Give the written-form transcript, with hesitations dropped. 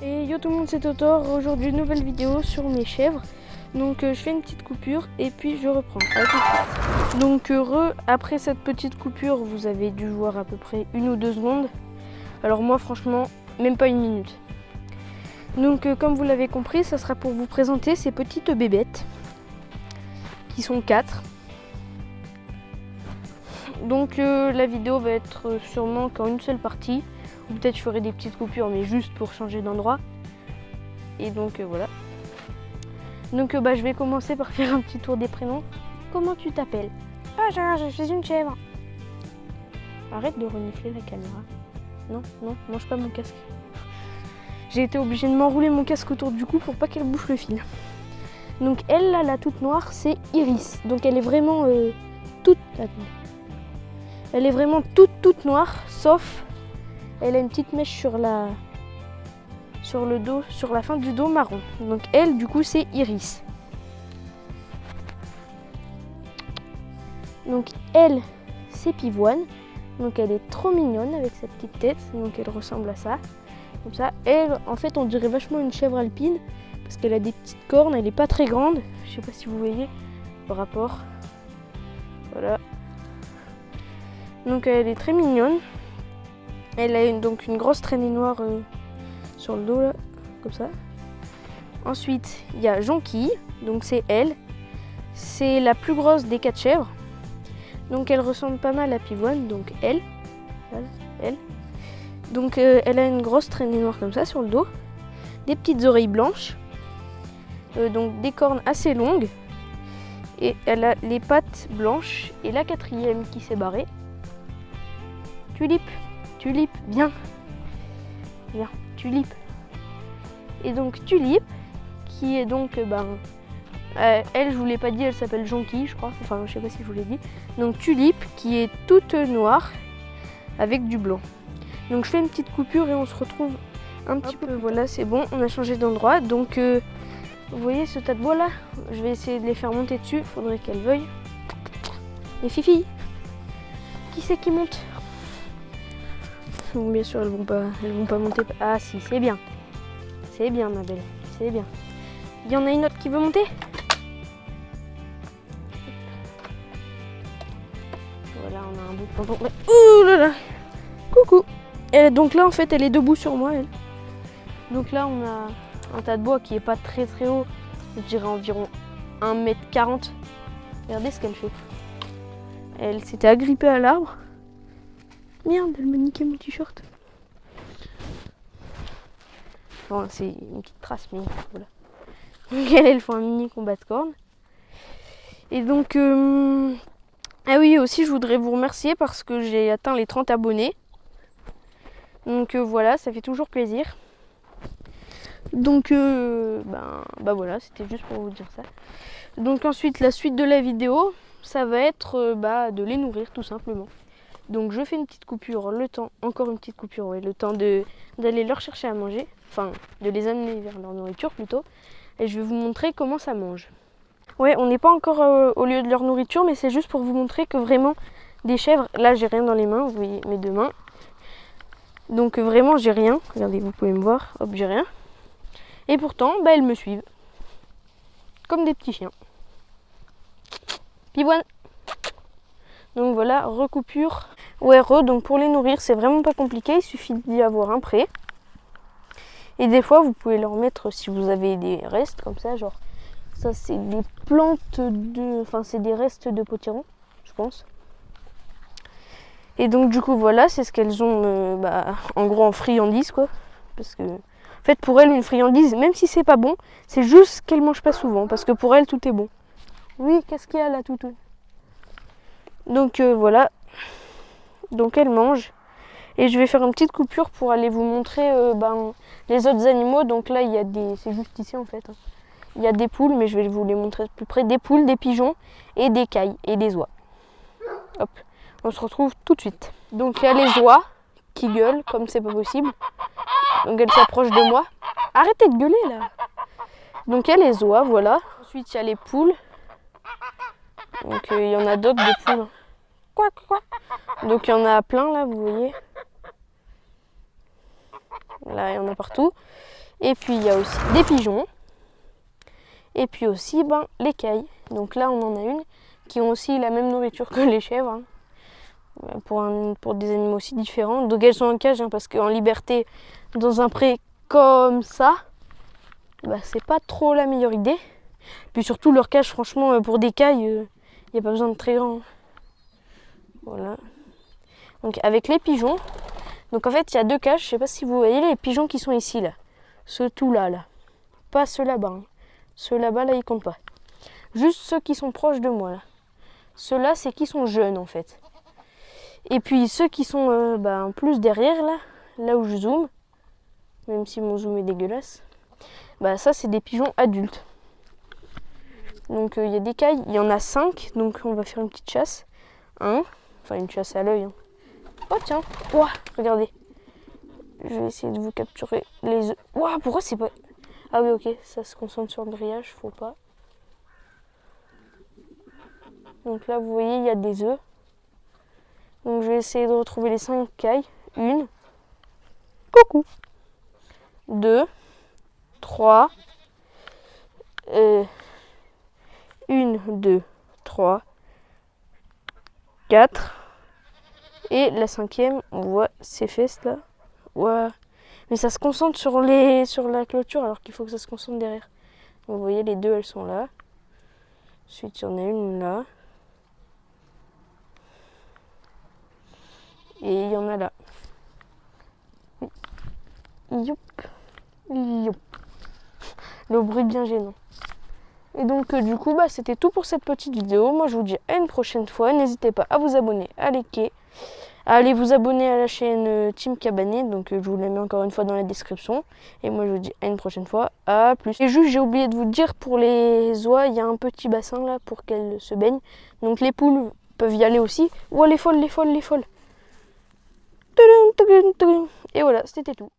Et yo tout le monde, c'est Totor. Aujourd'hui, nouvelle vidéo sur mes chèvres. Donc je fais une petite coupure et puis je reprends. À tout de suite. Donc après cette petite coupure, vous avez dû voir à peu près 1 ou 2 secondes. Alors moi franchement, même pas 1 minute. Donc comme vous l'avez compris, ça sera pour vous présenter ces petites bébêtes qui sont 4. Donc la vidéo va être sûrement qu'en une seule partie. Ou peut-être je ferai des petites coupures mais juste pour changer d'endroit. Et donc voilà. Donc je vais commencer par faire un petit tour des prénoms. Comment tu t'appelles? Bonjour, je suis une chèvre. Arrête de renifler la caméra. Non, non, mange pas mon casque. J'ai été obligée de m'enrouler mon casque autour du cou pour pas qu'elle bouffe le fil. Donc elle là, la toute noire, c'est Iris. Donc elle est vraiment toute... Elle est vraiment toute noire, sauf elle a une petite mèche sur le dos, sur la fin du dos marron. Donc elle, du coup, c'est Iris. Donc elle, c'est Pivoine. Donc elle est trop mignonne avec sa petite tête. Donc elle ressemble à ça. Comme ça. Elle, en fait, on dirait vachement une chèvre alpine parce qu'elle a des petites cornes. Elle n'est pas très grande. Je sais pas si vous voyez le rapport. Voilà. Donc elle est très mignonne. Elle a donc une grosse traînée noire sur le dos là, comme ça. Ensuite, il y a Jonquille, donc c'est elle. C'est la plus grosse des 4 chèvres. Donc elle ressemble pas mal à Pivoine, donc elle. Voilà, elle. Donc elle a une grosse traînée noire comme ça sur le dos. Des petites oreilles blanches. Donc des cornes assez longues. Et elle a les pattes blanches. Et la 4e qui s'est barrée. Tulipe, viens. Viens, Tulipe. Et donc Tulipe, qui est donc, elle, je vous l'ai pas dit, elle s'appelle Jonquille, je crois. Enfin, je sais pas si je vous l'ai dit. Donc Tulipe, qui est toute noire, avec du blanc. Donc je fais une petite coupure et on se retrouve un petit peu. Voilà, c'est bon, on a changé d'endroit. Donc, vous voyez ce tas de bois là? Je vais essayer de les faire monter dessus. Faudrait qu'elles veuillent. Les filles, qui c'est qui monte? Bon, bien sûr, elles vont pas monter. Ah si, c'est bien. C'est bien, ma belle. C'est bien. Il y en a une autre qui veut monter? Voilà, on a un bout de tampon. Ouh là là. Coucou. Et donc là, en fait, elle est debout sur moi, elle. Donc là, on a un tas de bois qui est pas très haut. Je dirais environ 1m40. Regardez ce qu'elle fait. Elle s'était agrippée à l'arbre. Merde, elle m'a niqué mon t-shirt. Bon, c'est une petite trace, mais voilà. Donc elles font un mini combat de cornes. Et donc, ah oui, aussi je voudrais vous remercier parce que j'ai atteint les 30 abonnés. Donc voilà, ça fait toujours plaisir. Donc, voilà, c'était juste pour vous dire ça. Donc ensuite, la suite de la vidéo, ça va être de les nourrir tout simplement. Donc je fais une petite coupure, encore une petite coupure, ouais, le temps d'aller leur chercher à manger, enfin de les amener vers leur nourriture plutôt, et je vais vous montrer comment ça mange. Ouais, on n'est pas encore au lieu de leur nourriture, mais c'est juste pour vous montrer que vraiment des chèvres, là j'ai rien dans les mains, vous voyez mes 2 mains, donc vraiment j'ai rien, regardez, vous pouvez me voir, hop j'ai rien, et pourtant elles me suivent, comme des petits chiens. Pivoine. Donc voilà, recoupure. Ouais, donc pour les nourrir, c'est vraiment pas compliqué, il suffit d'y avoir un pré. Et des fois, vous pouvez leur mettre, si vous avez des restes comme ça, genre, ça c'est des plantes enfin c'est des restes de potiron, je pense. Et donc du coup, voilà, c'est ce qu'elles ont, en gros en friandise, quoi. Parce que, en fait, pour elles, une friandise, même si c'est pas bon, c'est juste qu'elles mangent pas souvent, parce que pour elles, tout est bon. Oui, qu'est-ce qu'il y a là, toutou? Donc voilà. Donc elle mange. Et je vais faire une petite coupure pour aller vous montrer les autres animaux. Donc là, il y a des... C'est juste ici en fait. Il y a des poules, mais je vais vous les montrer de plus près. Des poules, des pigeons et des cailles et des oies. Hop. On se retrouve tout de suite. Donc il y a les oies qui gueulent comme c'est pas possible. Donc elles s'approchent de moi. Arrêtez de gueuler là. Donc il y a les oies, voilà. Ensuite il y a les poules. Donc il y en a d'autres des poules. Quoi. Donc il y en a plein là, vous voyez. Là, il y en a partout. Et puis il y a aussi des pigeons. Et puis aussi les cailles. Donc là on en a une qui ont aussi la même nourriture que les chèvres. Hein. Pour des animaux aussi différents. Donc elles sont en cage parce qu'en liberté dans un pré comme ça, c'est pas trop la meilleure idée. Puis surtout leur cage, franchement, pour des cailles, il n'y a pas besoin de très grand. Voilà. Donc avec les pigeons, donc en fait il y a 2 cages, je sais pas si vous voyez les pigeons qui sont ici là. Ceux tout là. Pas ceux là-bas. Hein. Ceux là-bas là ils comptent pas. Juste ceux qui sont proches de moi là. Ceux-là c'est qui sont jeunes en fait. Et puis ceux qui sont plus derrière là où je zoome, même si mon zoom est dégueulasse, ça c'est des pigeons adultes. Donc il y a des cailles, il y en a 5, donc on va faire une petite chasse. Enfin une chasse à l'œil. Hein. Oh tiens, regardez. Je vais essayer de vous capturer les œufs. Pourquoi c'est pas... Ah oui ok, ça se concentre sur le grillage, faut pas. Donc là vous voyez il y a des œufs. Donc je vais essayer de retrouver les 5 cailles. 1. Coucou. 2. 3. 1, 2, 3. 4. Et la 5e, on voit ses fesses là. Mais ça se concentre sur la clôture alors qu'il faut que ça se concentre derrière. Donc, vous voyez les 2 elles sont là. Ensuite il y en a une là. Et il y en a là. Youp. Youp. Le bruit bien gênant. Et donc du coup c'était tout pour cette petite vidéo. Moi je vous dis à une prochaine fois. N'hésitez pas à vous abonner, à liker, à aller vous abonner à la chaîne Team Cabanet. Donc je vous la mets encore une fois dans la description. Et moi je vous dis à une prochaine fois. À plus. Et juste j'ai oublié de vous dire, pour les oies, il y a un petit bassin là pour qu'elles se baignent. Donc les poules peuvent y aller aussi. Les folles. Et voilà, c'était tout.